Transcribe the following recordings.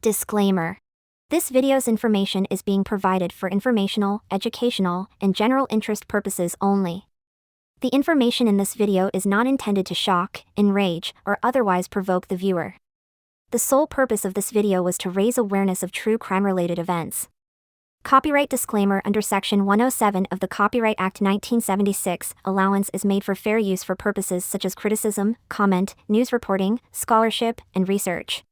Disclaimer. This video's information is being provided for informational, educational, and general interest purposes only. The information in this video is not intended to shock, enrage, or otherwise provoke the viewer. The sole purpose of this video was to raise awareness of true crime-related events. Copyright disclaimer: under Section 107 of the Copyright Act 1976, allowance is made for fair use for purposes such as criticism, comment, news reporting, scholarship, and research.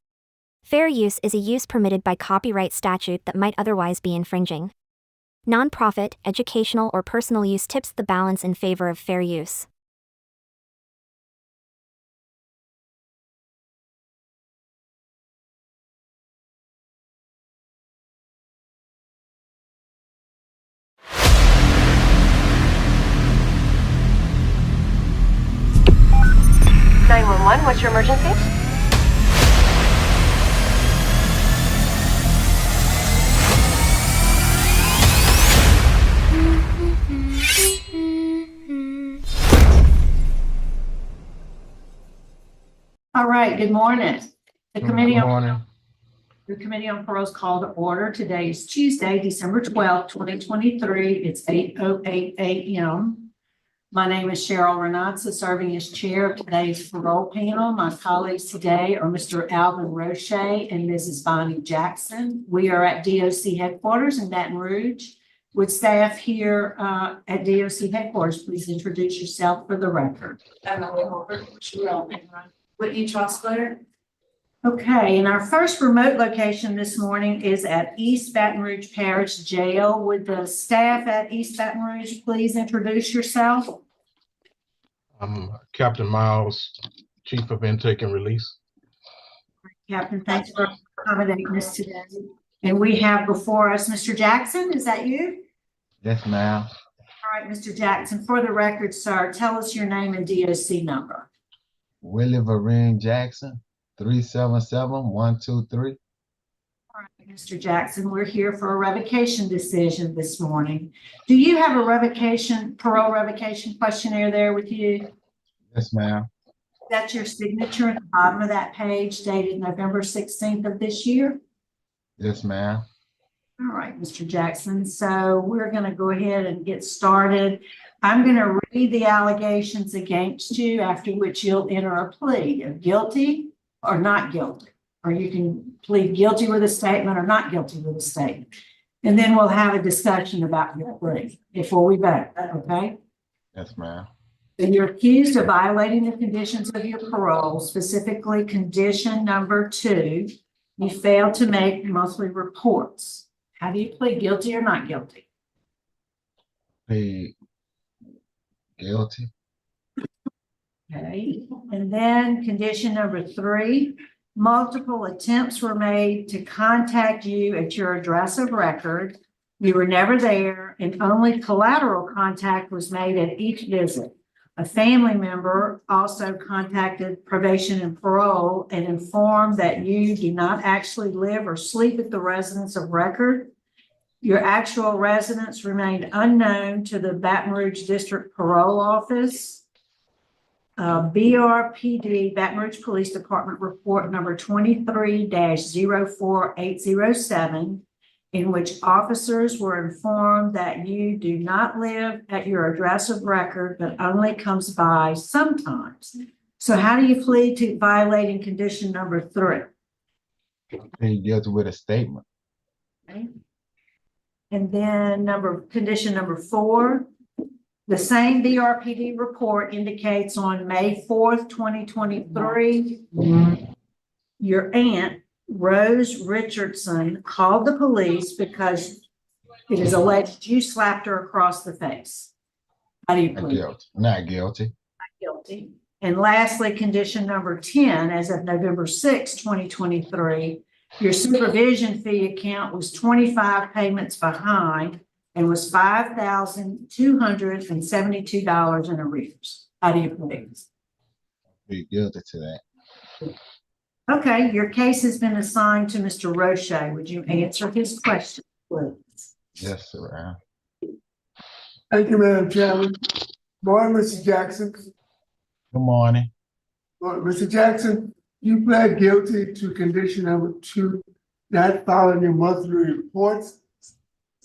Fair use is a use permitted by copyright statute that might otherwise be infringing. Non-profit, educational, or personal use tips the balance in favor of fair use. What's your emergency? All right, good morning. The Committee Good on Parole is called to order. Today is Tuesday, December 12th, 2023. It's 8:08 a.m. My name is Cheryl Renatza, serving as chair of today's parole panel. My colleagues today are Mr. Alvin Roche and Mrs. Bonnie Jackson. We are at DOC headquarters in Baton Rouge. Would staff here at DOC headquarters please introduce yourself for the record? Whitney Trostler. Okay, and our first remote location this morning is at East Baton Rouge Parish Jail. Would the staff at East Baton Rouge please introduce yourself? I'm Captain Miles, Chief of Intake and Release. Captain, thanks for accommodating us today. And we have before us Mr. Jackson. Is that you? Yes, ma'am. All right, Mr. Jackson, for the record, sir, tell us your name and DOC number. Willie Vereen Jackson, 377-123. All right, Mr. Jackson, we're here for a revocation decision this morning. Do you have a parole revocation questionnaire there with you? Yes, ma'am. That's your signature at the bottom of that page dated November 16th of this year? Yes, ma'am. All right, Mr. Jackson. So we're going to go ahead and get started. I'm going to read the allegations against you, after which you'll enter a plea of guilty or not guilty. Or you can plead guilty with a statement or not guilty with a statement. And then we'll have a discussion about your plea before we vote, okay? Yes, ma'am. So you're accused of violating the conditions of your parole, specifically condition number 2. You failed to make monthly reports. How do you plead, guilty or not guilty? Plead guilty. Okay, and then condition number 3, multiple attempts were made to contact you at your address of record. You were never there, and only collateral contact was made at each visit. A family member also contacted probation and parole and informed that you do not actually live or sleep at the residence of record. Your actual residence remained unknown to the Baton Rouge District Parole Office. BRPD, Baton Rouge Police Department report number 23-04807, in which officers were informed that you do not live at your address of record, but only comes by sometimes. So how do you plead to violating condition number 3? Plead guilty with a statement. Okay. And then condition number 4, the same BRPD report indicates on May 4th, 2023, your aunt, Rose Richardson, called the police because it is alleged you slapped her across the face. How do you plead? Not guilty. Not guilty. And lastly, condition number 10, as of November 6, 2023, your supervision fee account was 25 payments behind and was $5,272 in arrears. How do you plead? Plead guilty to that. Okay, your case has been assigned to Mr. Roche. Would you answer his question, please? Yes, sir. Thank you, Madam Chairman. Morning, Mr. Jackson. Good morning. Mr. Jackson, you pled guilty to condition number 2 not filing your monthly reports.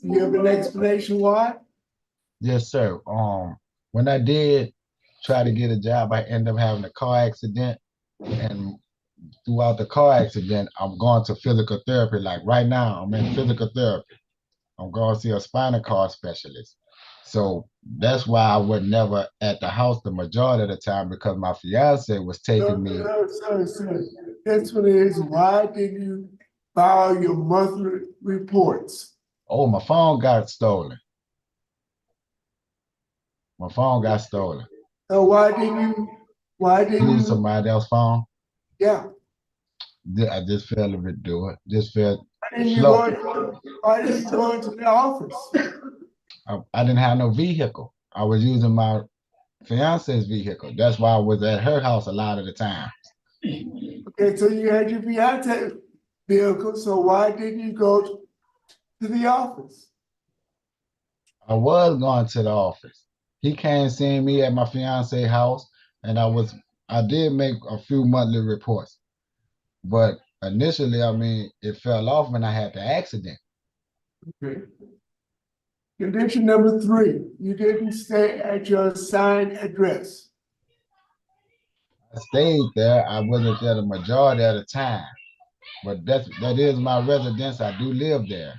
Do you have an explanation why? Yes, sir. When I did try to get a job, I ended up having a car accident, and throughout the car accident, I'm going to physical therapy. Like right now, I'm in physical therapy. I'm going to see a spinal cord specialist. So that's why I was never at the house the majority of the time, because my fiance was taking me. Sir. That's what it is. Why did you file your monthly reports? Oh, my phone got stolen. My phone got stolen. So why didn't Use you, somebody else's phone. yeah, I just felt a bit do it. Just felt why didn't you slow. why didn't you go into the office? I didn't have no vehicle. I was using my fiance's vehicle. That's why I was at her house a lot of the time. Okay, so you had your fiance vehicle, so why didn't you go to the office? I was going to the office. He came seeing me at my fiance's house, and I did make a few monthly reports. But initially, I mean, it fell off when I had the accident. Okay. Condition number 3, you didn't stay at your assigned address. I stayed there. I wasn't there the majority of the time. But that is my residence. I do live there.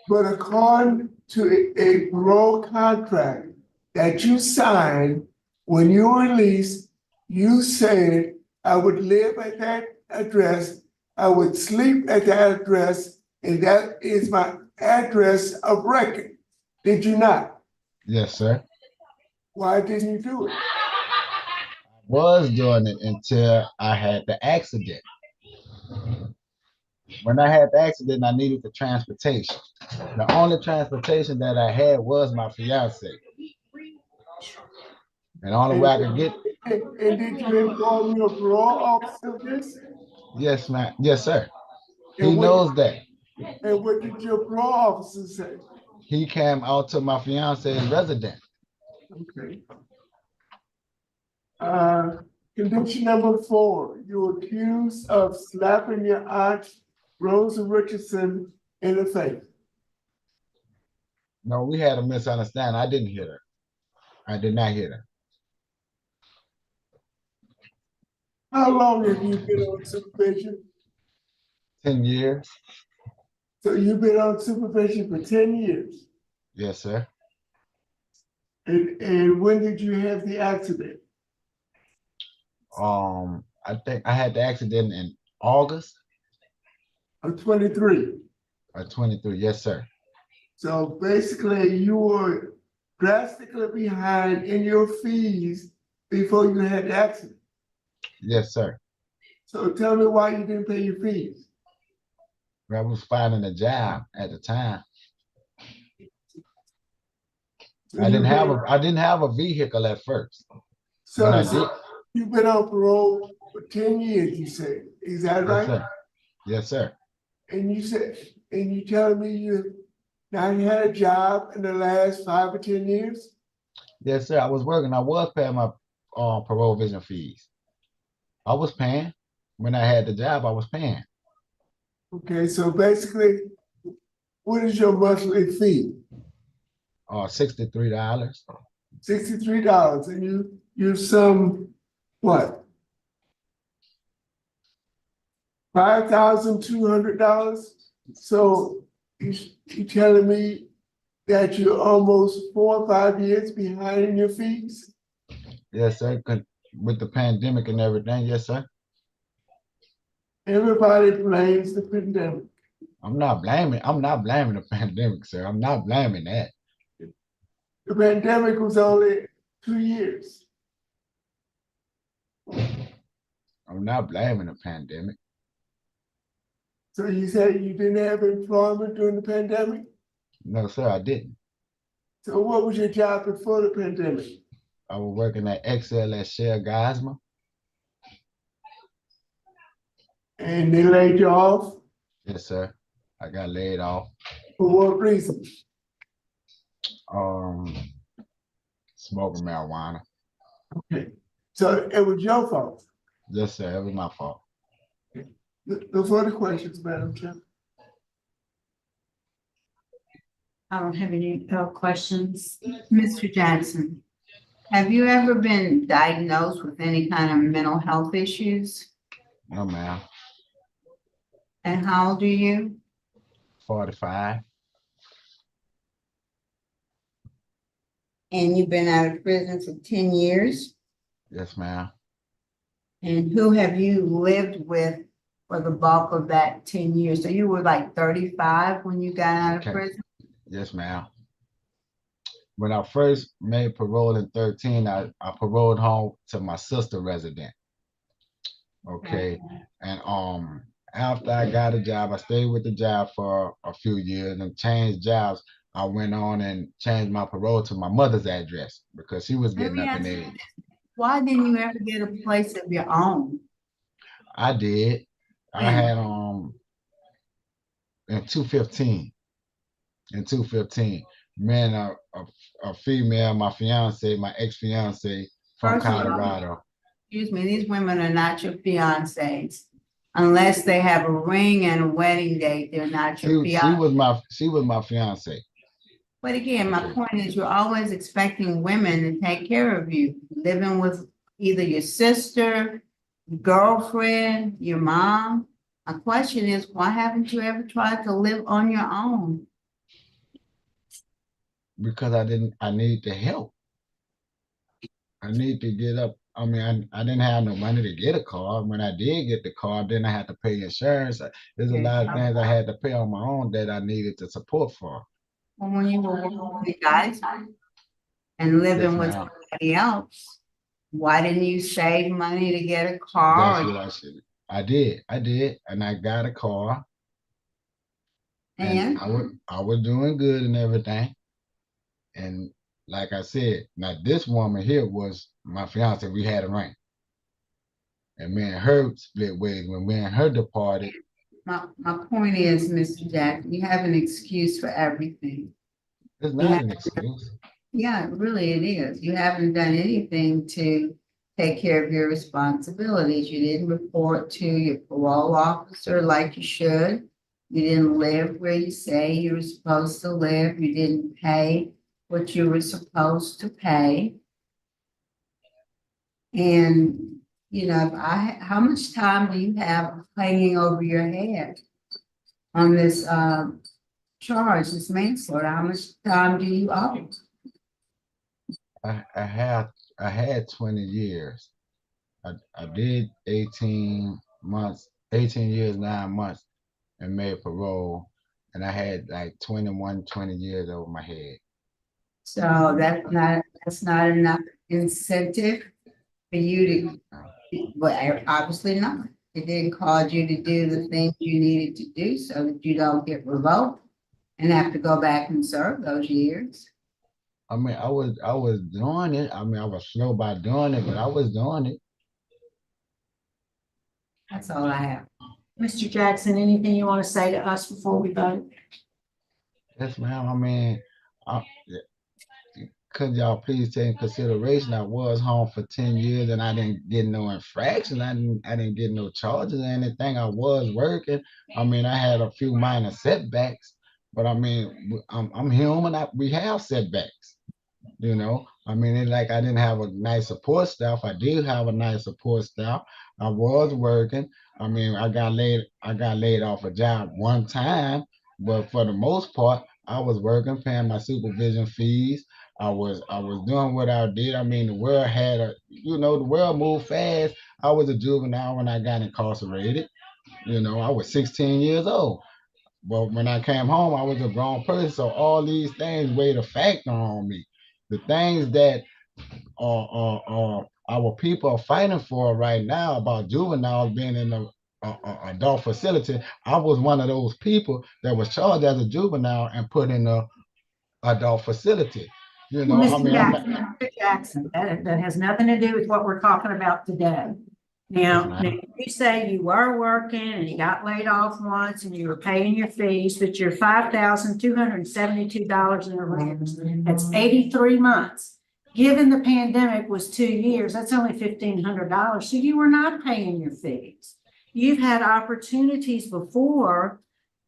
But according to a parole contract that you signed when you were released, you said, I would live at that address, I would sleep at that address, and that is my address of record. Did you not? Yes, sir. Why didn't you do it? Was doing it until I had the accident. When I had the accident, I needed the transportation. The only transportation that I had was my fiance. And the only way I could get, And did you inform your parole officer of this? yes, man, yes, sir. He And knows that. and what did your parole officer say? He came out to my fiance's residence. Okay. Condition number 4, you're accused of slapping your aunt, Rosa Richardson, in the face. No, we had a misunderstanding. I didn't hear her. I did not hear her. How long have you been on supervision? 10 years. So you've been on supervision for 10 years. Yes, sir. And when did you have the accident? I think I had the accident in August Of 23. of 23. Yes, sir. So basically you were drastically behind in your fees before you had the accident. Yes, sir. So tell me why you didn't pay your fees. I was finding a job at the time. So I didn't have a vehicle at first. So When I did, you've been on parole for 10 years, you say. Is that yes, right? sir. Yes, sir. And you telling me you not had a job in the last 5 or 10 years? Yes, sir. I was working. I was paying my parole vision fees. I was paying. When I had the job, I was paying. Okay, so basically, what is your monthly fee? $63. $63, and you sum what? $5,200. So you telling me that you're almost 4 or 5 years behind in your fees? Yes, sir. With the pandemic and everything, yes, sir. Everybody blames the pandemic. I'm not blaming the pandemic, sir. I'm not blaming that. The pandemic was only 2 years. I'm not blaming the pandemic. So you said you didn't have employment during the pandemic? No, sir, I didn't. So what was your job before the pandemic? I was working at Excel at Shell Geismar. And they laid you off? Yes, sir. I got laid off. For what reason? Smoking marijuana. Okay. So it was your fault. Yes, sir. It was my fault. No further questions, Madam Chair. I don't have any questions. Mr. Jackson, have you ever been diagnosed with any kind of mental health issues? No, ma'am. And how old are you? 45. And you've been out of prison for 10 years? Yes, ma'am. And who have you lived with for the bulk of that 10 years? So you were like 35 when you got out Okay. of prison? Yes, ma'am. When I first made parole in 13, I paroled home to my sister resident. Okay. And after I got a job, I stayed with the job for a few years and changed jobs. I went on and changed my parole to my mother's address because she was Let getting me up in ask you age. Why didn't you ever get a place of your own? I did. I When? had in 2015. In 2015, man, a female, my fiance, my ex-fiance from First of all, Colorado. excuse me, these women are not your fiancés. Unless they have a ring and a wedding date, they're not your She fiancé. was my fiance. But again, my Okay. point is you're always expecting women to take care of you, living with either your sister, your girlfriend, your mom. My question is, why haven't you ever tried to live on your own? Because I need the help. I need to get up. I mean, I didn't have no money to get a car. When I did get the car, then I had to pay insurance. There's a lot of things I had to pay on my own that I needed the support for. Well, when you were working with the guys and living with ma'am. somebody else, why didn't you save money to get a That's car? what I said. I did, and I got a car, and And I was doing good and everything. And like I said, now this woman here was my fiance. We had a ring, and me and her split ways. When me and her departed, my point is, Mr. Jackson, you have an excuse for everything. it's You not have- an excuse. Yeah, really it is. You haven't done anything to take care of your responsibilities. You didn't report to your parole officer like you should. You didn't live where you say you were supposed to live. You didn't pay what you were supposed to pay. And, you know, how much time do you have hanging over your head on this charge, this manslaughter? How much time do you owe? I had 20 years. I did 18 months, 18 years, 9 months, and made parole, and I had like 21, 20 years over my head. So that's not enough incentive for you to, well, obviously not. It didn't cause you to do the things you needed to do so that you don't get revoked and have to go back and serve those years. I mean, I was doing it. I mean, I was slow by doing it, but I was doing it. That's all I have. Mr. Jackson, anything you want to say to us before we vote? Yes, ma'am. I mean, could y'all please take in consideration I was home for 10 years and I didn't get no infraction. I didn't get no charges or anything. I was working. I mean, I had a few minor setbacks, but I mean, I'm human. We have setbacks. You know, I mean, it's like I didn't have a nice support staff. I did have a nice support staff. I was working. I mean, I got laid off a job one time, but for the most part, I was working, paying my supervision fees. I was doing what I did. I mean, the world the world moved fast. I was a juvenile when I got incarcerated. You know, I was 16 years old. But when I came home, I was a grown person. So all these things weighed a factor on me. The things that our people are fighting for right now about juveniles being in the adult facility. I was one of those people that was charged as a juvenile and put in the adult facility. You know, Well, I Mr. mean, Jackson, that has nothing to do with what we're talking about today. Yes, Now, ma'am. you say you were working and you got laid off once and you were paying your fees, but you're $5,272 in arrears. That's 83 months. Given the pandemic was 2 years, that's only $1,500. So you were not paying your fees. you've had opportunities before.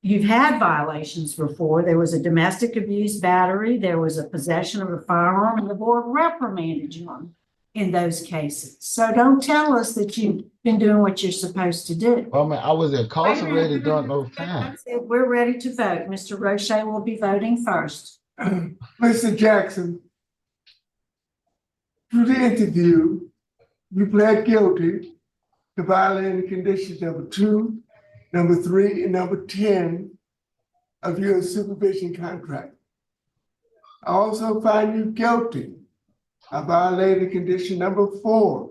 You've had violations before. There was a domestic abuse battery, there was a possession of a firearm, and the board reprimanded you in those cases. So don't tell us that you've been doing what you're supposed to do. Oh man, I was incarcerated during those I times. said, we're ready to vote. Mr. Roche will be voting first. Mr. Jackson, through the interview, you pled guilty to violating conditions number 2, number 3, and number 10 of your supervision contract. I also find you guilty of violating condition number 4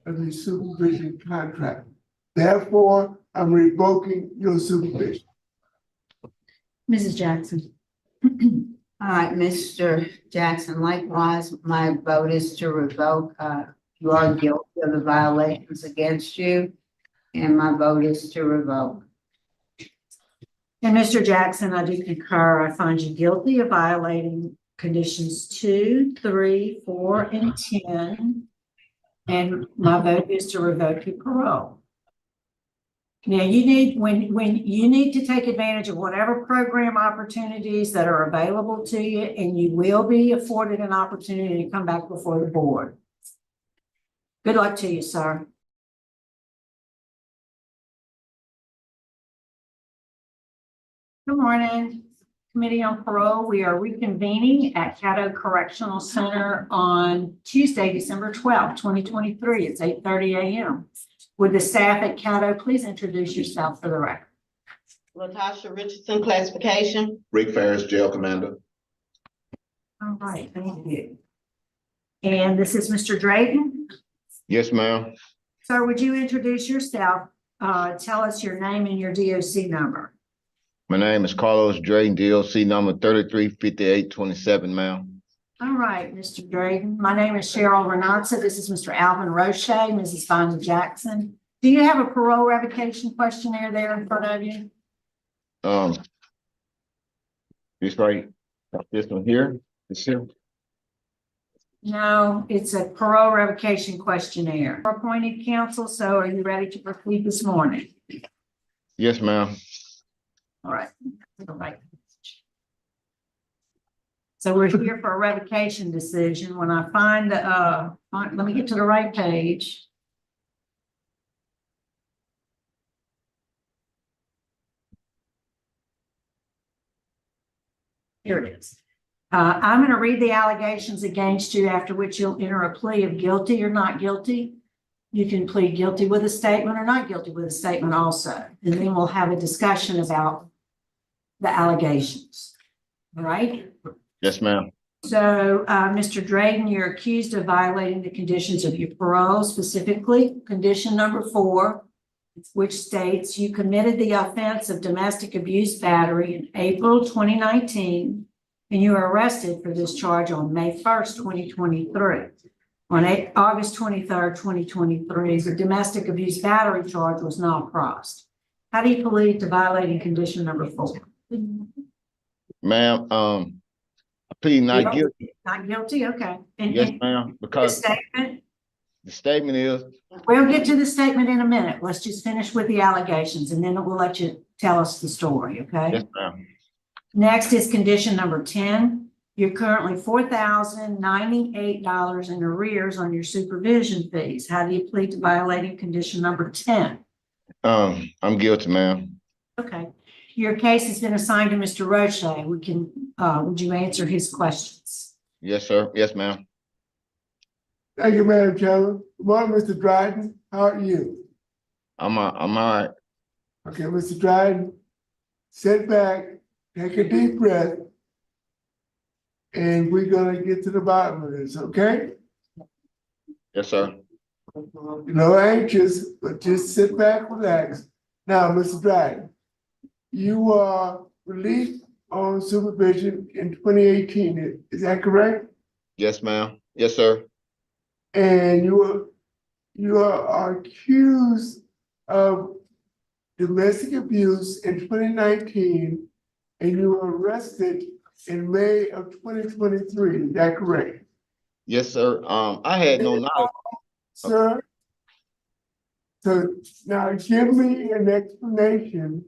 of your supervision contract. Therefore, I'm revoking your supervision. Mrs. Jackson. All right, Mr. Jackson, likewise, my vote is to revoke. You are guilty of the violations against you, and my vote is to revoke. And Mr. Jackson, I do concur. I find you guilty of violating conditions 2, 3, 4, and 10. And my vote is to revoke your parole. Now, you need, when you need to take advantage of whatever program opportunities that are available to you, and you will be afforded an opportunity to come back before the board. Good luck to you, sir. Good morning, Committee on Parole. We are reconvening at Caddo Correctional Center on Tuesday, December 12th, 2023. It's 8:30 a.m. Would the staff at Caddo please introduce yourself for the record? Latasha Richardson, classification. Rick Ferris, jail commander. All right, thank you. And this is Mr. Drayton. Yes, ma'am. Sir, would you introduce yourself? Tell us your name and your DOC number. My name is Carlos Drayton, DLC number 335827, ma'am. All right, Mr. Drayton. My name is Cheryl Renatza. This is Mr. Alvin Roche, Mrs. Fonda Jackson. Do you have a parole revocation questionnaire there in front of you? This right, this one here, this here. No, it's a parole revocation questionnaire. Appointed counsel, so are you ready to proceed this morning? Yes, ma'am. All right. All right. So we're here for a revocation decision. When I find the, let me get to the right page. Here it is. I'm going to read the allegations against you, after which you'll enter a plea of guilty or not guilty. You can plead guilty with a statement or not guilty with a statement also. And then we'll have a discussion about the allegations. All right? Yes, ma'am. So, Mr. Drayton, you're accused of violating the conditions of your parole, specifically condition number 4, which states you committed the offense of domestic abuse battery in April 2019, and you were arrested for this charge on May 1st, 2023. On August 23rd, 2023, the domestic abuse battery charge was not crossed. How do you plead to violating condition number 4? Ma'am, I plead not guilty. Not guilty, okay. And Yes, ma'am, the because statement, the statement is, we'll get to the statement in a minute. Let's just finish with the allegations, and then we'll let you tell us the story, okay? yes, ma'am. Next is condition number 10. You're currently $4,098 in arrears on your supervision fees. How do you plead to violating condition number 10? I'm guilty, ma'am. Okay. Your case has been assigned to Mr. Roche. Would you answer his questions? Yes, sir. Yes, ma'am. Thank you, Madam Chairman. Good morning, Mr. Dryden. How are you? I'm all right. Okay, Mr. Dryden, sit back, take a deep breath, and we're gonna get to the bottom of this, okay? Yes, sir. No anxious, but just sit back, relax. Now, Mr. Dryden, you are released on supervision in 2018, is that correct? Yes, ma'am. Yes, sir. And you are accused of domestic abuse in 2019, and you were arrested in May of 2023, is that correct? Yes, sir. I had no knowledge. Sir, So now give me an explanation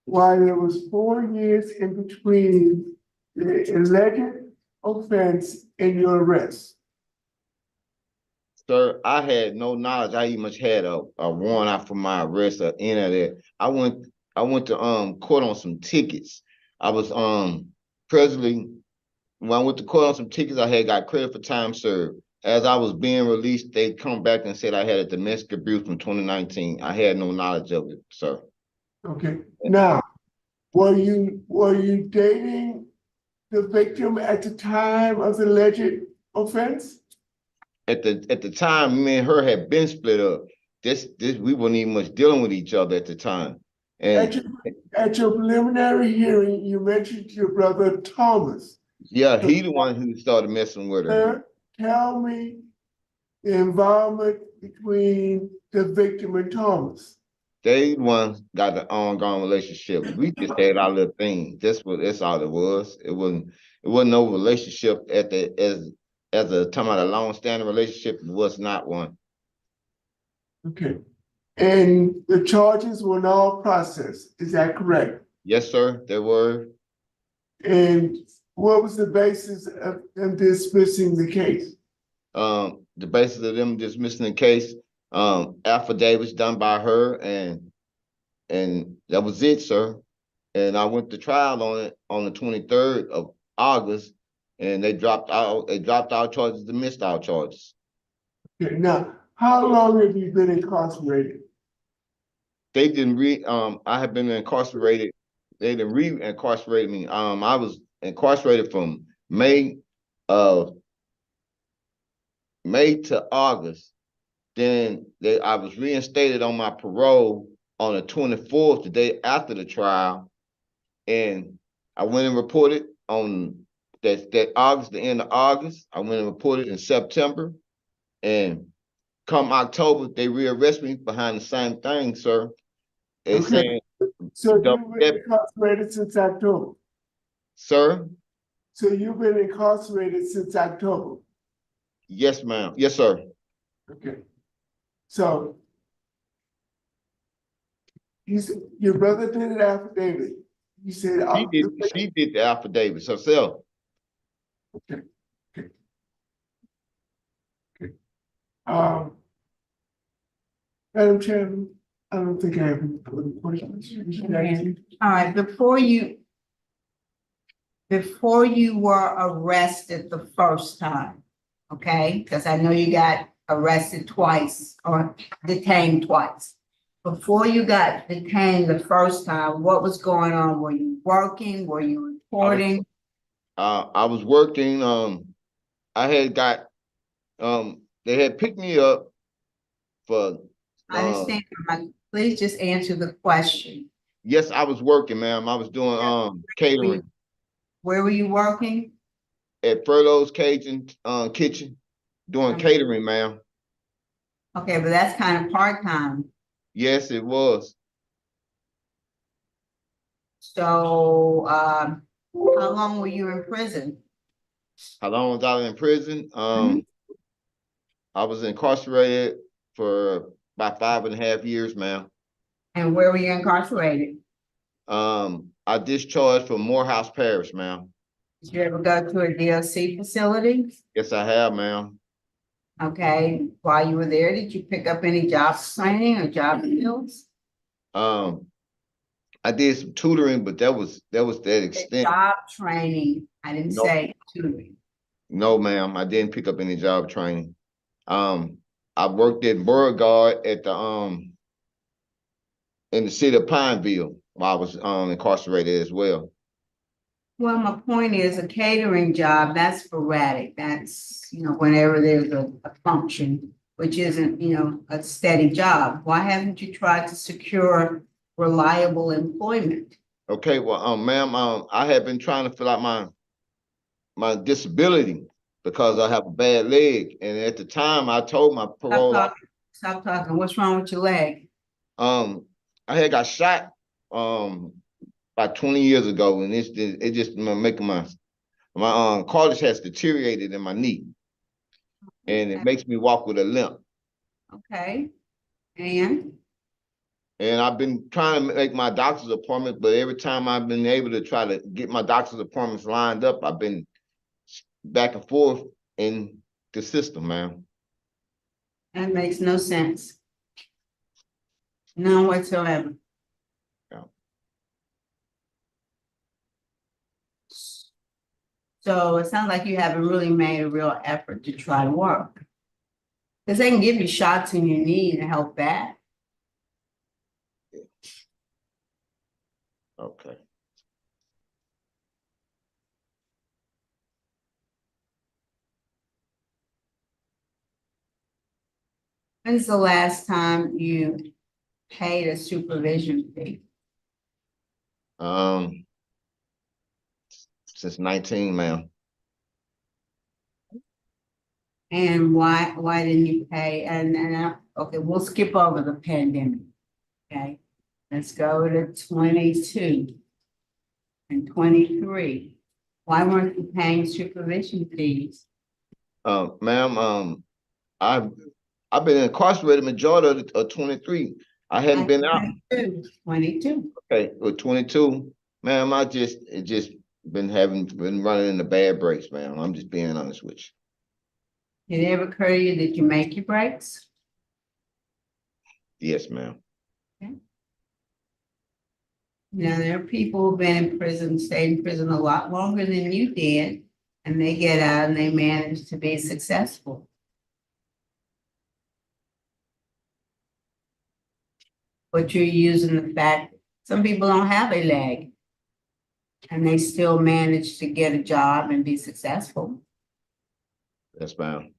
why there was 4 years in between the alleged offense and your arrest. Sir, I had no knowledge. I even had a warrant out for my arrest or any of that. I went to court on some tickets. I was presently when I went to court on some tickets, I had got credit for time served. As I was being released, they come back and said I had a domestic abuse from 2019. I had no knowledge of it, sir. Okay, now, were you dating the victim at the time of the alleged offense? At the time, me and her had been split up. This we weren't even much dealing with each other at the time. And At your preliminary hearing, you mentioned your brother Thomas. yeah, he the one who started messing with her. Sir, tell me the involvement between the victim and Thomas. They the ones got the ongoing relationship. We just had our little thing. That's all it was. It wasn't no relationship at the as a talking about a long-standing relationship. It was not one. Okay. And the charges were all processed, is that correct? Yes, sir, there were. And what was the basis of them dismissing the case? The basis of them dismissing the case, affidavits done by her, and that was it, sir. And I went to trial on it on the 23rd of August, and they dropped all charges, dismissed all charges. Okay, now, how long have you been incarcerated? They didn't I have been incarcerated. They didn't re-incarcerate me. I was incarcerated from May to August. Then I was reinstated on my parole on the 24th, the day after the trial. And I went and reported on that August, the end of August. I went and reported in September. And come October, they rearrest me behind the same thing, sir. They saying, so you've been incarcerated since October? Sir? So you've been incarcerated since October? Yes, ma'am. Yes, sir. Okay. So you said your brother did an affidavit. You said she did the affidavits herself. Okay. Madam Chairman, I don't think I have any further questions. All right, before you were arrested the first time, okay? Because I know you got arrested twice or detained twice. Before you got detained the first time, what was going on? Were you working? Were you reporting? I was working. I had got they had picked me up for I understand. Please just answer the question. Yes, I was working, ma'am. I was doing catering. Where were you working? At Furlough's Cajun Kitchen, doing catering, ma'am. Okay, but that's kind of part-time. Yes, it was. So how long were you in prison? How long was I in prison? I was incarcerated for about 5.5 years, ma'am. And where were you incarcerated? I discharged from Morehouse Parish, ma'am. Did you ever go to a DLC facility? Yes, I have, ma'am. Okay, while you were there, did you pick up any job training or job skills? I did some tutoring, but that was that extent. Job training, I didn't say tutoring. No, ma'am, I didn't pick up any job training. I worked at Beauregard at the in the city of Pineville while I was incarcerated as well. Well, my point is a catering job, that's sporadic. That's, whenever there's a function, which isn't, a steady job. Why haven't you tried to secure reliable employment? Okay, well, ma'am, I have been trying to fill out my disability because I have a bad leg. And at the time I told my parole. Stop talking. What's wrong with your leg? I had got shot about 20 years ago, and it just making my cartilage has deteriorated in my knee, and it makes me walk with a limp. Okay. And And I've been trying to make my doctor's appointment, but every time I've been able to try to get my doctor's appointments lined up, I've been back and forth in the system, man. that makes no sense. None whatsoever. Yeah. So it sounds like you haven't really made a real effort to try to work. Because they can give you shots in your knee to help that. Okay. When's the last time you paid a supervision fee? Since 19, ma'am. And why didn't you pay? Okay, we'll skip over the pandemic. Okay, let's go to 22 and 23. Why weren't you paying supervision fees? Ma'am, I've been incarcerated majority of 23. I hadn't been out. 22. Okay, with 22, ma'am, it just been running in the bad breaks, ma'am. I'm just being honest with you. Did it ever occur to you that you make your breaks? Yes, ma'am. Now, there are people who've been in prison, stayed in prison a lot longer than you did, and they get out and they manage to be successful. But you're using the fact some people don't have a leg and they still manage to get a job and be successful. Yes, ma'am.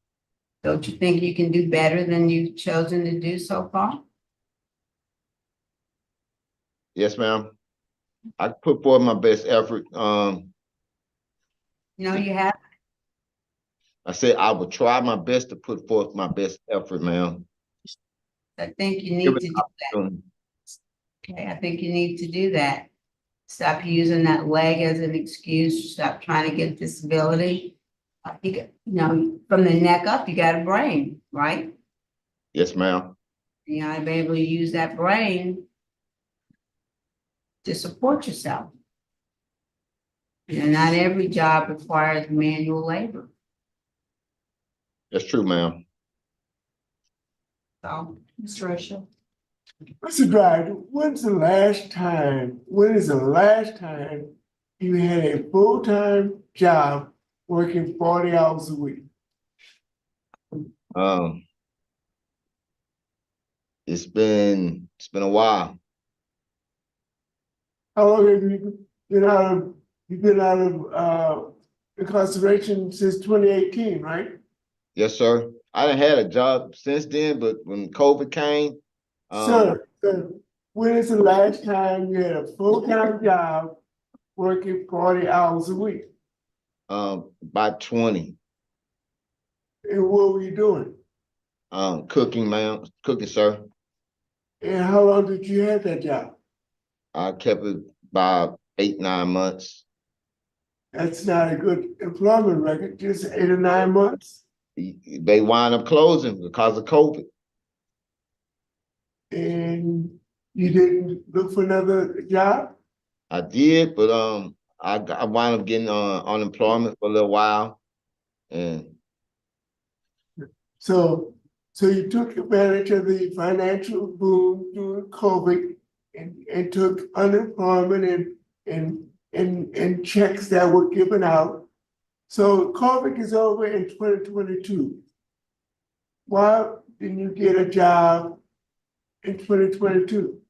Don't you think you can do better than you've chosen to do so far? Yes, ma'am. I put forth my best effort. No, you have. I said I would try my best to put forth my best effort, ma'am. I think you need to do that. Opportunity. Okay, I think you need to do that. Stop using that leg as an excuse. Stop trying to get disability. You from the neck up, you got a brain, right? Yes, ma'am. You gotta be able to use that brain to support yourself. Not every job requires manual labor. That's true, ma'am. So, Mr. O'Shea. Mr. Dryden, when is the last time you had a full-time job working 40 hours a week? It's been a while. How long have you been out of incarceration since 2018, right? Yes, sir. I done had a job since then, but when COVID came, Sir, when is the last time you had a full-time job working 40 hours a week? by 20, And what were you doing? cooking, ma'am, cooking, sir. And how long did you have that job? I kept it by 8, 9 months. That's not a good employment record, just 8 or 9 months. They wind up closing because of COVID. And you didn't look for another job? I did, but I wound up getting unemployment for a little while, and So you took advantage of the financial boom during COVID and took unemployment and checks that were given out. So COVID is over in 2022. Why didn't you get a job in 2022?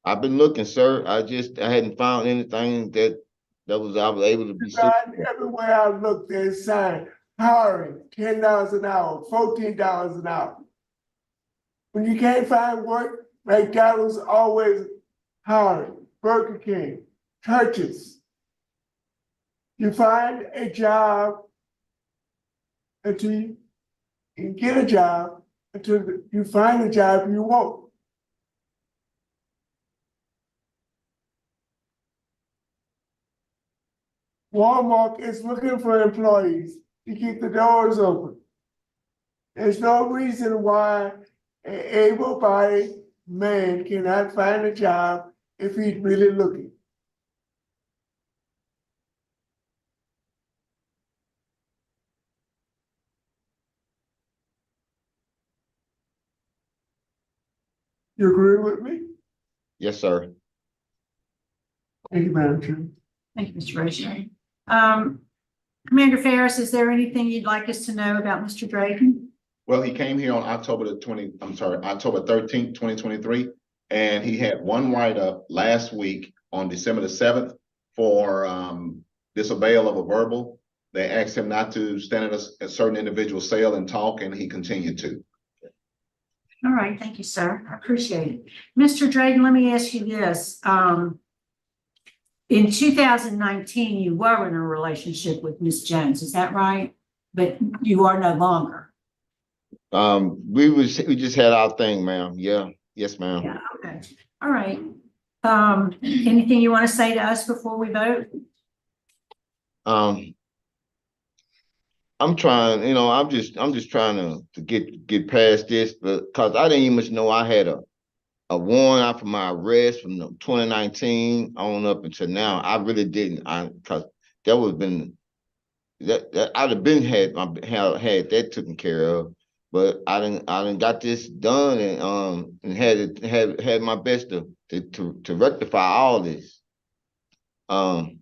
I've been looking, sir. I hadn't found anything that I was able to be suitable. Everywhere I look, there's sign hiring $10 an hour, $14 an hour. When you can't find work, McDonald's always hiring, Burger King, churches. You find a job until you get a job, until you find a job you want. Walmart is looking for employees to keep the doors open. There's no reason why An able-bodied man cannot find a job if he's really looking. You agree with me? Yes, sir. Thank you, Madam Chair. Thank you, Mr. Roche. Commander Ferris, is there anything you'd like us to know about Mr. Drayton? Well, he came here on October 13th, 2023, and he had one write-up last week on December the 7th for disobeyal of a verbal. They asked him not to stand at a certain individual's cell and talk, and he continued to. All right, thank you, sir. I appreciate it. Mr. Drayton, let me ask you this. In 2019, you were in a relationship with Miss Jones, is that right? But you are no longer. We just had our thing, ma'am. Yeah, yes, ma'am. Yeah, okay. All right. Anything you want to say to us before we vote? I'm trying, I'm just trying to get past this, because I didn't even know I had a warrant out for my arrest from 2019 on up until now. I really didn't, because that would have been that I'd have been had that taken care of. But I didn't got this done and had my best to rectify all this. I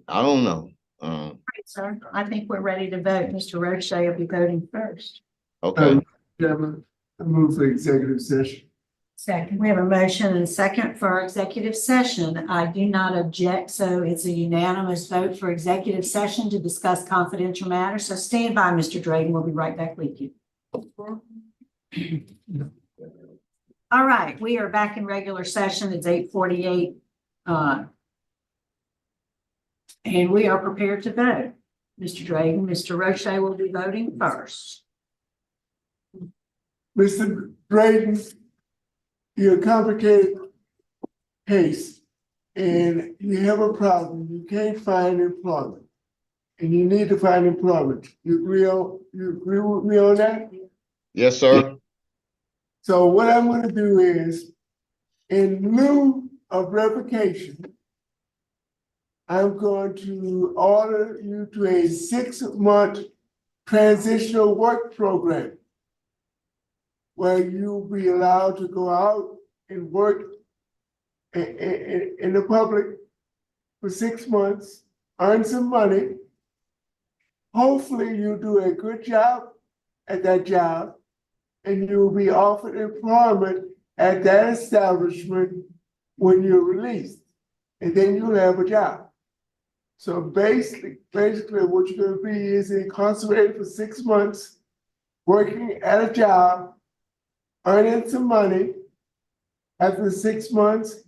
don't know. Right, sir. I think we're ready to vote. Mr. Roche will be voting first. Okay. Chairman, I move for executive session. Second. We have a motion and a second for our executive session. I do not object, so it's a unanimous vote for executive session to discuss confidential matters. So stand by, Mr. Drayton. We'll be right back with you. All right, we are back in regular session. It's 8:48. And we are prepared to vote. Mr. Drayton, Mr. Roche will be voting first. Mr. Drayton, you're a complicated case and you have a problem. You can't find employment and you need to find employment. You agree with me on that? Yes, sir. So what I'm going to do is, in lieu of revocation, I'm going to order you to a 6-month transitional work program where you'll be allowed to go out and work in the public for 6 months, earn some money. Hopefully you do a good job at that job and you'll be offered employment at that establishment when you're released, and then you'll have a job. So basically what you're gonna be is incarcerated for 6 months, working at a job, earning some money. After 6 months,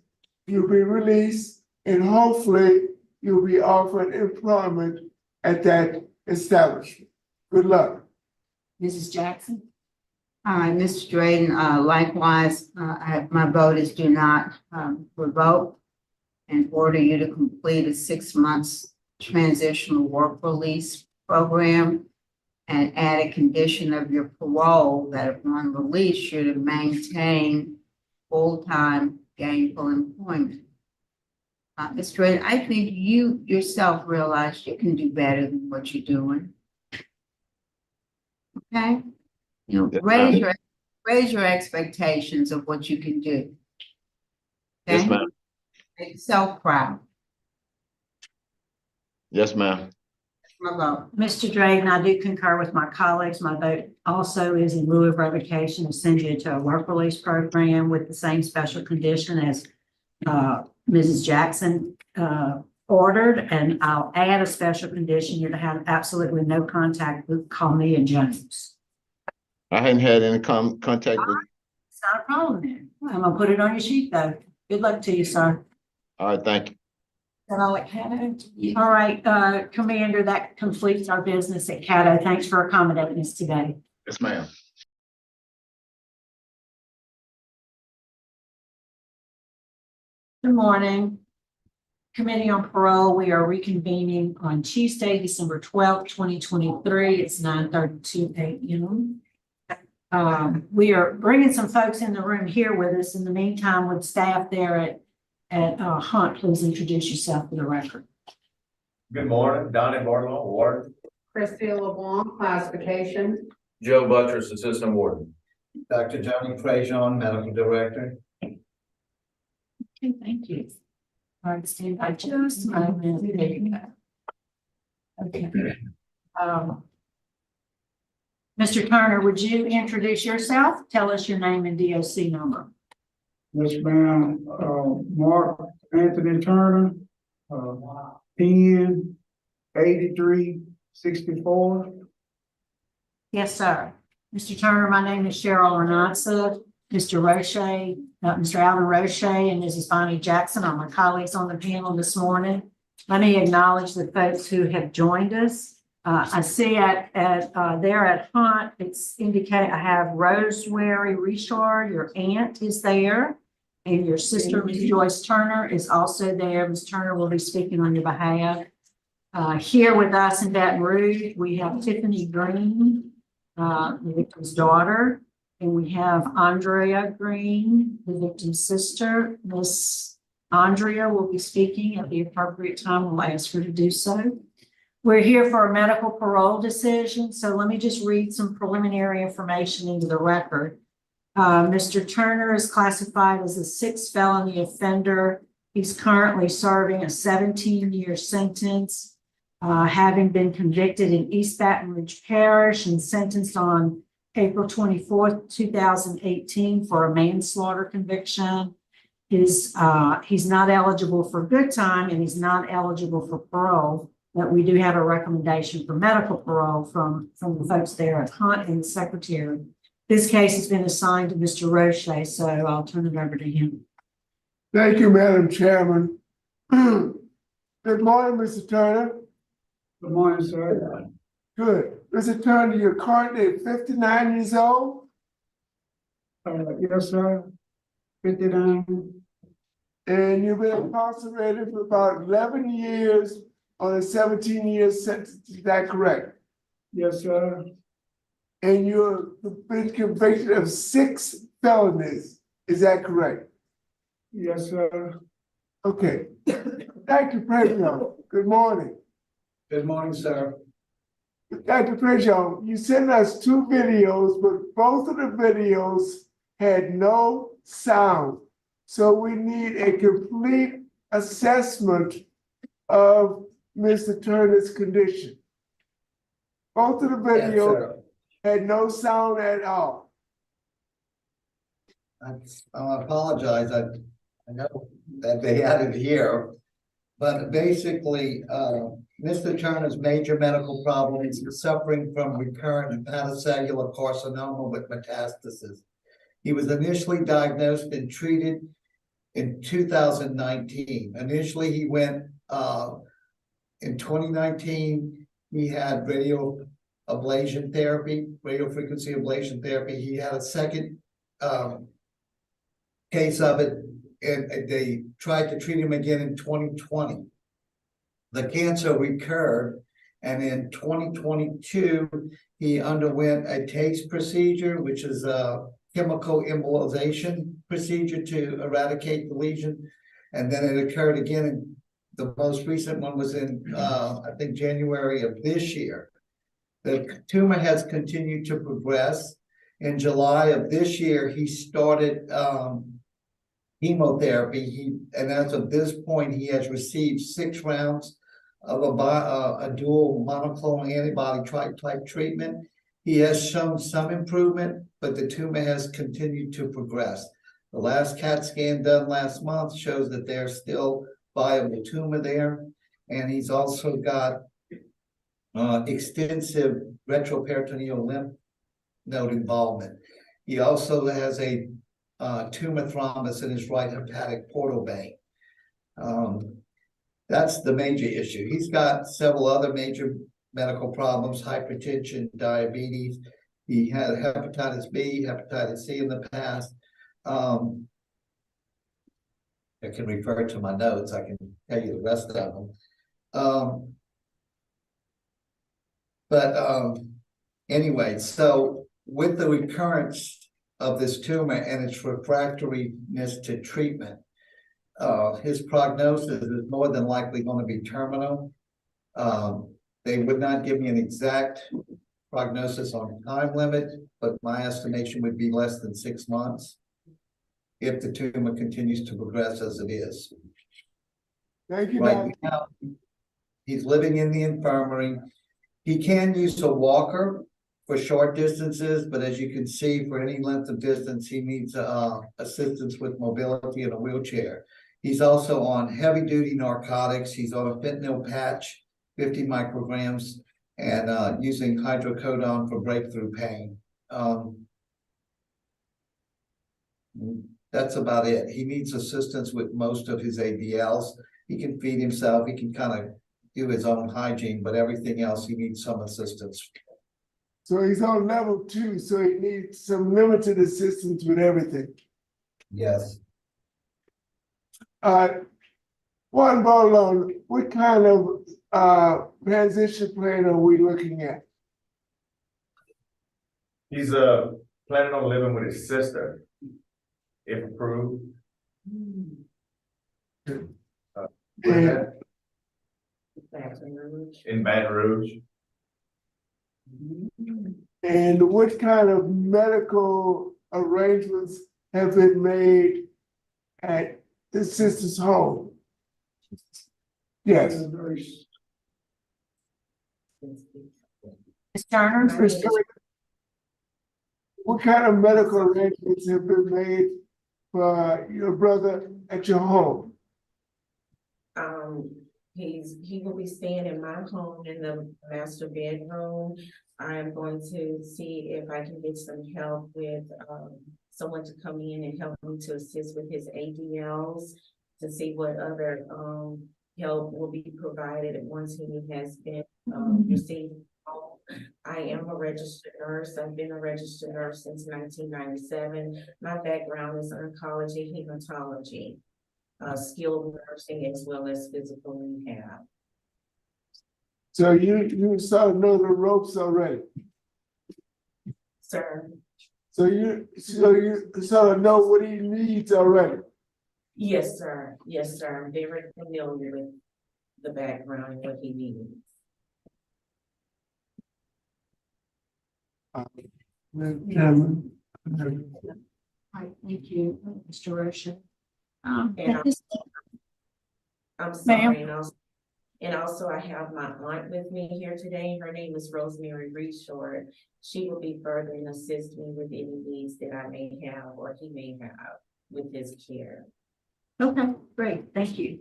you'll be released and hopefully you'll be offered employment at that establishment. Good luck. Mrs. Jackson? All right, Mr. Drayton, likewise, my vote is do not revoke and order you to complete a 6 months transitional work release program and add a condition of your parole that upon release you're to maintain full-time gainful employment. Mr. Drayton, I think you yourself realize you can do better than what you're doing. Okay? Yes, Raise your expectations of what you can do. Yes, Okay? ma'am. Make yourself proud. Yes, ma'am. My vote. Mr. Drayton, I do concur with my colleagues. My vote also is in lieu of revocation to send you to a work release program with the same special condition as Mrs. Jackson ordered. And I'll add a special condition. You're to have absolutely no contact with Comey and Jones. I hadn't had any contact with. It's not a problem then. I'm gonna put it on your sheet though. Good luck to you, sir. All right, thank you. And I'll let Caddo. All right, Commander, that completes our business at Caddo. Thanks for accommodating us today. Yes, ma'am. Good morning. Committee on Parole, we are reconvening on Tuesday, December 12th, 2023. It's 9:32 a.m. We are bringing some folks in the room here with us. In the meantime, with staff there at Hunt, please introduce yourself for the record. Good morning, Donnie Barlow, Warden. Christy LeBlanc, classification. Joe Buttress, Assistant Warden. Dr. Johnny Prejean, Medical Director. Okay, thank you. All right, stand by just a moment. There you go. Okay. Mr. Turner, would you introduce yourself? Tell us your name and DOC number. Yes, ma'am. Mark Anthony Turner, PN 8364. Yes, sir. Mr. Turner, my name is Cheryl Renatza. Mr. Roche, Mr. Alvin Roche and Mrs. Bonnie Jackson are my colleagues on the panel this morning. Let me acknowledge the folks who have joined us. I see there at Hunt, it's indicate I have Rosemary Richard, your aunt is there, and your sister, Ms. Joyce Turner, is also there. Ms. Turner will be speaking on your behalf. Here with us in Baton Rouge, we have Tiffany Green, the victim's daughter, and we have Andrea Green, the victim's sister. Miss Andrea will be speaking at the appropriate time. We'll ask her to do so. We're here for a medical parole decision, so let me just read some preliminary information into the record. Mr. Turner is classified as a 6th felony offender. He's currently serving a 17-year sentence, having been convicted in East Baton Rouge Parish and sentenced on April 24th, 2018 for a manslaughter conviction. He's not eligible for good time and he's not eligible for parole, but we do have a recommendation for medical parole from the folks there at Hunt and the secretary. This case has been assigned to Mr. Roche, so I'll turn it over to him. Thank you, Madam Chairman. Good morning, Mr. Turner. Good morning, sir. Good. Mr. Turner, you're currently 59 years old? Yes, sir. 59. And you've been incarcerated for about 11 years on a 17-year sentence. Is that correct? Yes, sir. And you've been convicted of 6 felonies. Is that correct? Yes, sir. Okay. Dr. Prejean, good morning. Good morning, sir. Dr. Prejean, you sent us 2 videos, but both of the videos had no sound. So we need a complete assessment of Mr. Turner's condition. Both of the videos had no sound at all. I apologize. I know that they had it here, but basically, Mr. Turner's major medical problem is suffering from recurrent hepatocellular carcinoma with metastasis. He was initially diagnosed and treated in 2019. Initially, he went in 2019. He had radiofrequency ablation therapy. He had a second case of it, and they tried to treat him again in 2020. The cancer recurred, and in 2022, he underwent a TACE procedure, which is a chemical embolization procedure to eradicate the lesion. And then it occurred again, and the most recent one was in, I think, January of this year. The tumor has continued to progress. In July of this year, he started chemotherapy. And as of this point, he has received 6 rounds of a dual monoclonal antibody type treatment. He has shown some improvement, but the tumor has continued to progress. The last CAT scan done last month shows that there's still viable tumor there. And he's also got extensive retroperitoneal lymph node involvement. He also has a tumor thrombus in his right hepatic portal vein. That's the major issue. He's got several other major medical problems: hypertension, diabetes. He had hepatitis B, hepatitis C in the past. I can refer to my notes. I can tell you the rest of them. Anyway, so with the recurrence of this tumor and its refractoriness to treatment, his prognosis is more than likely going to be terminal. They would not give me an exact prognosis on time limit, but my estimation would be less than 6 months if the tumor continues to progress as it is. Thank you, Right Doctor. now, he's living in the infirmary. He can use a walker for short distances, but as you can see, for any length of distance, he needs assistance with mobility in a wheelchair. He's also on heavy-duty narcotics. He's on a fentanyl patch, 50 micrograms, and using hydrocodone for breakthrough pain. That's about it. He needs assistance with most of his ADLs. He can feed himself. He can kind of do his own hygiene, but everything else, he needs some assistance. So he's on level 2, so he needs some limited assistance with everything. Yes. Juan Bolon, what kind of transition plan are we looking at? He's planning on living with his sister, if approved. In Baton Rouge. And what kind of medical arrangements have been made at the sister's home? Yes. Ms. Turner? Ms. Turner, what kind of medical arrangements have been made for your brother at your home? He will be staying in my home in the master bedroom. I'm going to see if I can get some help with someone to come in and help him to assist with his ADLs, to see what other help will be provided once he has been received. I am a registered nurse. I've been a registered nurse since 1997. My background is oncology, hematology, skilled nursing, as well as physical rehab. So you sort of know the ropes already. Sir? So you sort of know what he needs already. Yes, sir. Yes, sir. I'm very familiar with the background and what he needs. Right, thank you, Mr. Roshan. And I'm sorry, and also I have my aunt with me here today. Her name is Rosemary Reshort. She will be further and assist me with any needs that I may have or he may have with his care. Okay, great, thank you.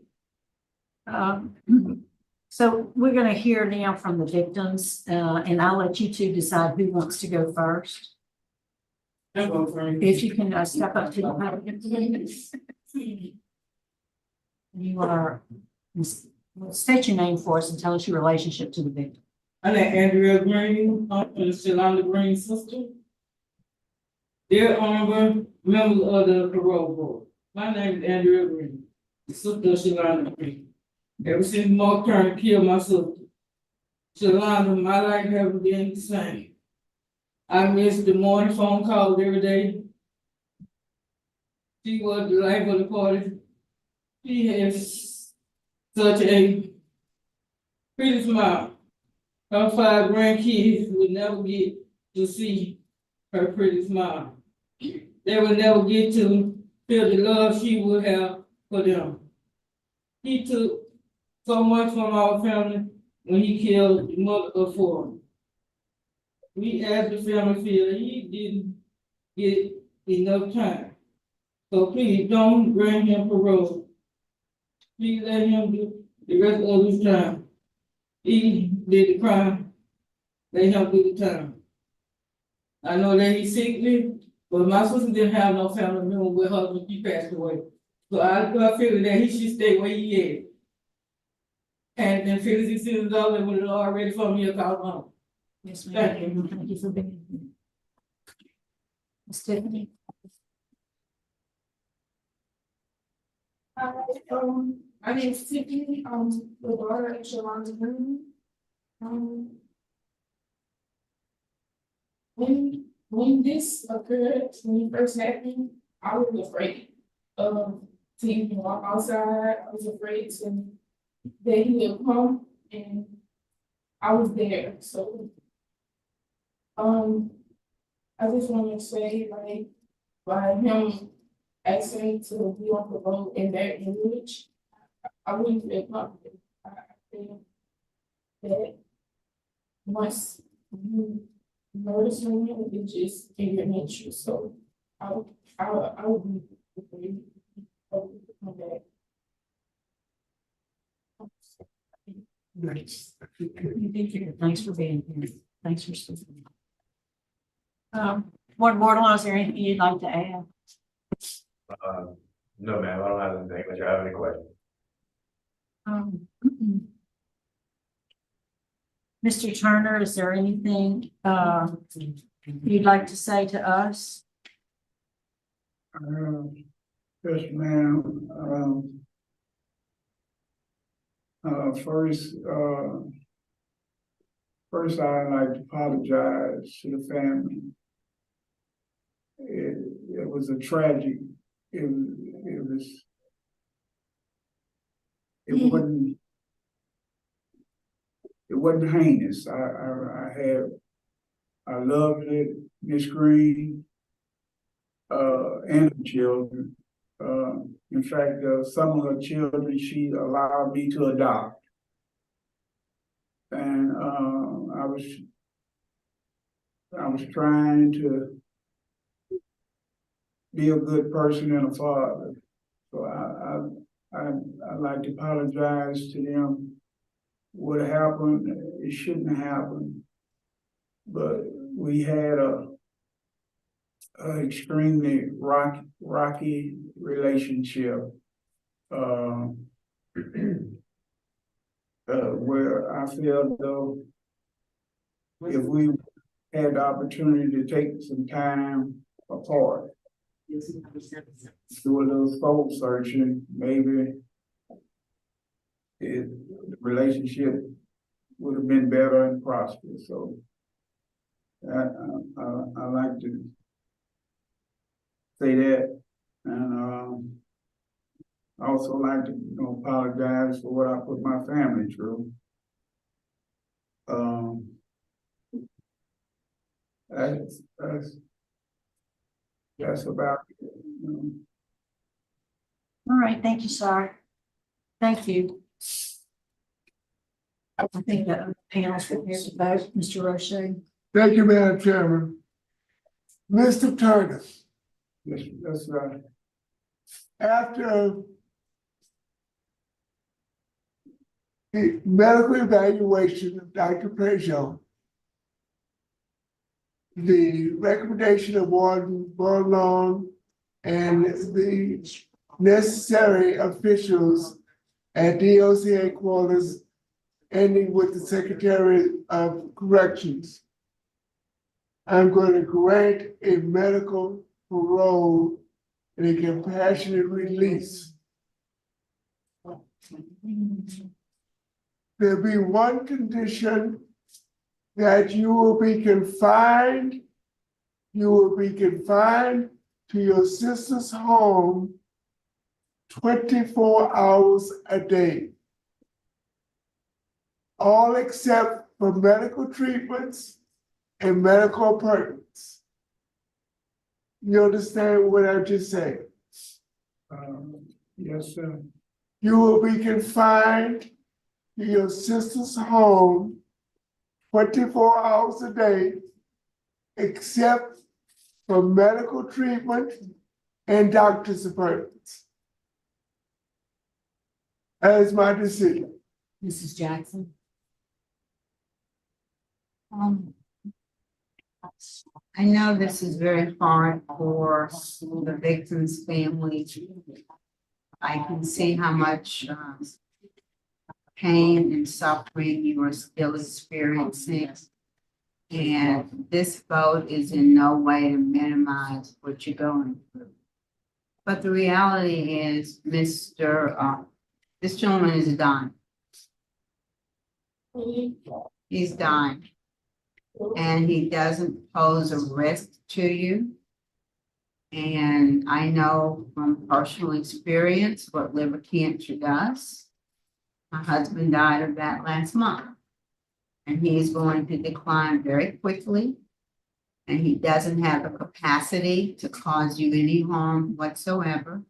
So we're going to hear now from the victims, and I'll let you two decide who wants to go first. If you can step up to the podium, please. You are, state your name for us and tell us your relationship to the victim. I'm Andrea Green, I'm Shalonda Green's sister. Dear honorable members of the parole board, my name is Andrea Green, the sister of Shalonda Green. Ever since Mark Turner killed my sister, Shalonda, my life hasn't been the same. I miss the morning phone calls every day. She was the life of the party. She has such a pretty smile. Her 5 grandkids would never get to see her pretty smile. They would never get to feel the love she would have for them. He took so much from our family when he killed the mother of 4. We as the family feel he didn't get enough time. So please don't grant him parole. Please let him do the rest of his time. He did the crime. Let him do the time. I know that he's sickly, but my sister didn't have no family member with her when she passed away. So I feel that he should stay where he is. And then $56 would have already for me a call home. Yes, ma'am. Thank you. Thank you for being here. Ms. Tiffany? Hi, my name is Tiffany, the daughter of Shalonda Moon. When this occurred, when it first happened, I was afraid to even walk outside. I was afraid that he would come, and I was there. So, I just want to say, like, by him asking to be on the road in that image, I wouldn't feel comfortable. I feel that once you murder someone, it's just in your nature. So I would be afraid of come back. Nice. Thank you. Thanks for being here. Thanks for speaking. Board Law, is there anything you'd like to add? No, ma'am, I don't have anything, unless you have any questions. Mr. Turner, is there anything you'd like to say to us? Yes, ma'am. First, I'd like to apologize to the family. It was a tragedy. It wasn't heinous. I loved it, Miss Green, and the children. In fact, some of her children she allowed me to adopt. And I was trying to be a good person and a father. So I'd like to apologize to them. What happened, it shouldn't have happened. But we had a extremely rocky relationship. Where I feel though, if we had the opportunity to take some time apart, do a little soul searching, maybe the relationship would have been better and prosperous. So I like to say that, and I also like to apologize for what I put my family through. That's about it. All right, thank you, sir. Thank you. I think that the panel's prepared to vote. Mr. Roche. Thank you, Madam Chairman. Mr. Turner. Yes, right. After the medical evaluation of Dr. Prejean, the recommendation of Warden Barlong and the necessary officials at DOC headquarters, ending with the Secretary of Corrections, I'm going to grant a medical parole and a compassionate release. There'll be one condition, that you will be confined to your sister's home 24 hours a day. All except for medical treatments and medical appointments. You understand what I just said? Yes, sir. You will be confined to your sister's home 24 hours a day, except for medical treatment and doctor's appointments. That is my decision. Mrs. Jackson. I know this is very hard for the victim's family. I can see how much pain and suffering you are still experiencing. And this vote is in no way to minimize what you're going through. But the reality is, this gentleman is dying. He's dying. And he doesn't pose a risk to you. And I know from personal experience what liver cancer does. My husband died of that last month. And he is going to decline very quickly. And he doesn't have the capacity to cause you any harm whatsoever.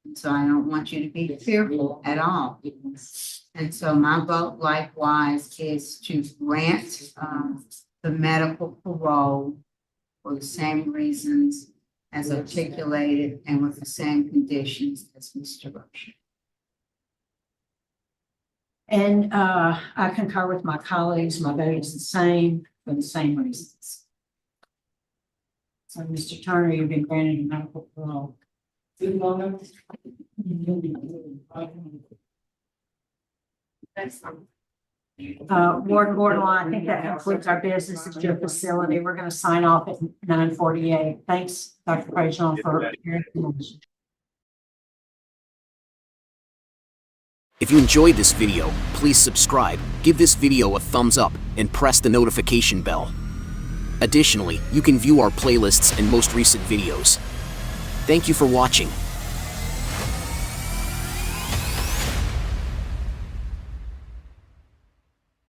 And so I don't want you to be fearful at all. And so my vote likewise is to grant the medical parole for the same reasons as articulated and with the same conditions as Mr. Roche. And I concur with my colleagues. My vote is the same for the same reasons. So, Mr. Turner, you've been granted a medical parole. Warden Gordon, I think that concludes our business at your facility. We're going to sign off at 9:48. Thanks, Dr. Prejean, for your information. If you enjoyed this video, please subscribe, give this video a thumbs up, and press the notification bell. Additionally, you can view our playlists and most recent videos. Thank you for watching.